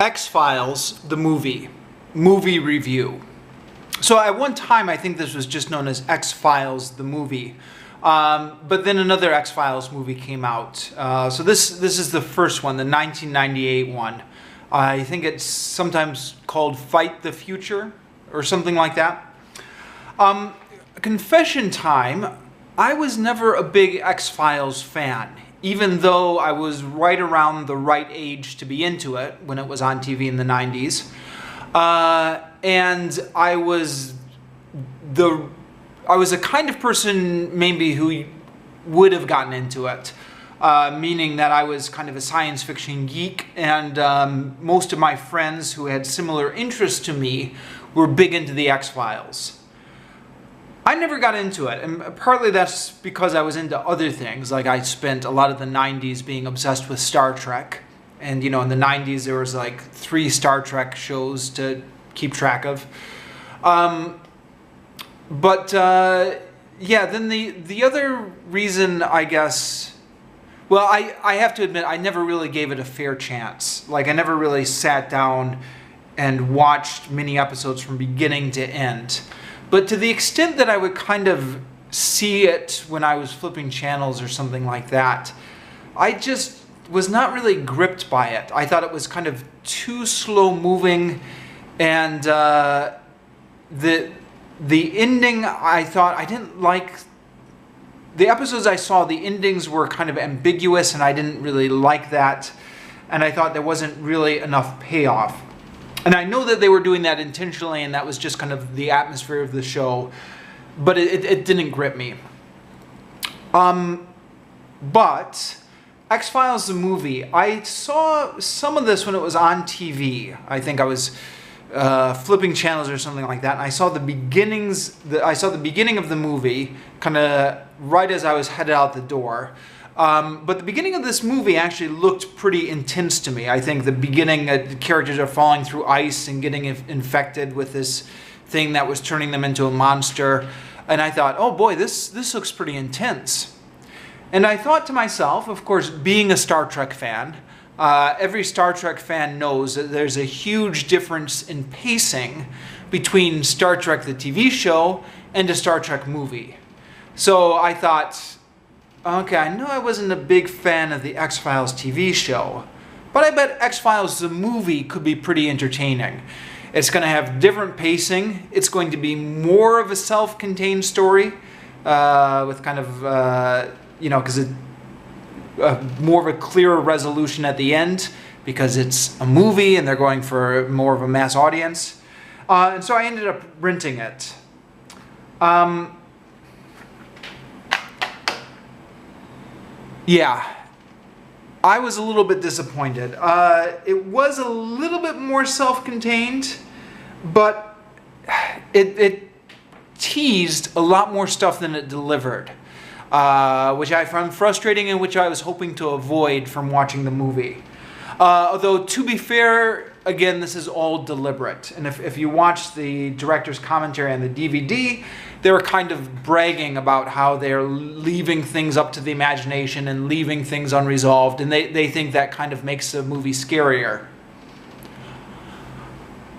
X-Files, the movie review. So at one time, I think this was just known as X-Files, the movie. But then another X-Files movie came out. So this is the first one, the 1998 one. I think it's sometimes called Fight the Future or something like that. Confession time, I was never a big X-Files fan, even though I was right around the right age to be into it when it was on TV in the 90s. And I was a kind of person maybe who would have gotten into it, meaning that I was kind of a science fiction geek, and most of my friends who had similar interests to me were big into the X-Files. I never got into it, and partly that's because I was into other things. Like, I spent a lot of the 90s being obsessed with Star Trek. And, in the 90s there was like 3 Star Trek shows to keep track of. Yeah, then the other reason, I guess, well, I have to admit, I never really gave it a fair chance. Like, I never really sat down and watched many episodes from beginning to end. But to the extent that I would kind of see it when I was flipping channels or something like that, I just was not really gripped by it. I thought it was kind of too slow moving, and the ending, I thought I didn't like. The episodes I saw, the endings were kind of ambiguous, and I didn't really like that, and I thought there wasn't really enough payoff. And I know that they were doing that intentionally, and that was just kind of the atmosphere of the show, but it didn't grip me. But X-Files the movie, I saw some of this when it was on TV. I think I was flipping channels or something like that, and I saw the beginning of the movie kind of right as I was headed out the door. But the beginning of this movie actually looked pretty intense to me. I think the beginning, the characters are falling through ice and getting infected with this thing that was turning them into a monster. And I thought, oh boy, this looks pretty intense. And I thought to myself, of course, being a Star Trek fan, every Star Trek fan knows that there's a huge difference in pacing between Star Trek the TV show and a Star Trek movie. So I thought, okay, I know I wasn't a big fan of the X-Files TV show, but I bet X-Files the movie could be pretty entertaining. It's going to have different pacing. It's going to be more of a self-contained story, with kind of, because more of a clearer resolution at the end, because it's a movie and they're going for more of a mass audience. And so I ended up renting it. Yeah, I was a little bit disappointed. It was a little bit more self-contained, but it teased a lot more stuff than it delivered, which I found frustrating and which I was hoping to avoid from watching the movie. Although, to be fair, again, this is all deliberate. And if you watch the director's commentary on the DVD, they were kind of bragging about how they're leaving things up to the imagination and leaving things unresolved, and they think that kind of makes the movie scarier.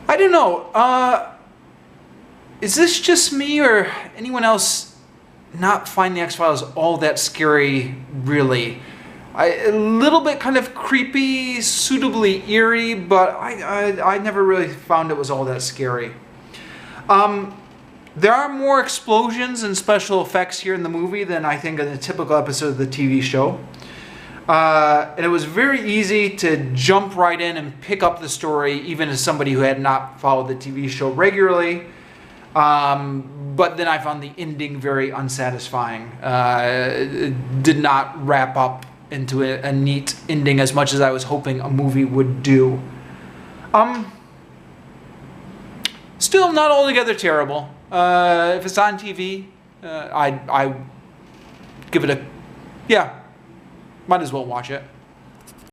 I don't know. Is this just me, or anyone else not find the X-Files all that scary, really? A little bit kind of creepy, suitably eerie, but I never really found it was all that scary. There are more explosions and special effects here in the movie than I think in a typical episode of the TV show. And it was very easy to jump right in and pick up the story, even as somebody who had not followed the TV show regularly. But then I found the ending very unsatisfying. It did not wrap up into a neat ending as much as I was hoping a movie would do. Still not altogether terrible. If it's on TV, I give it a, yeah, might as well watch it.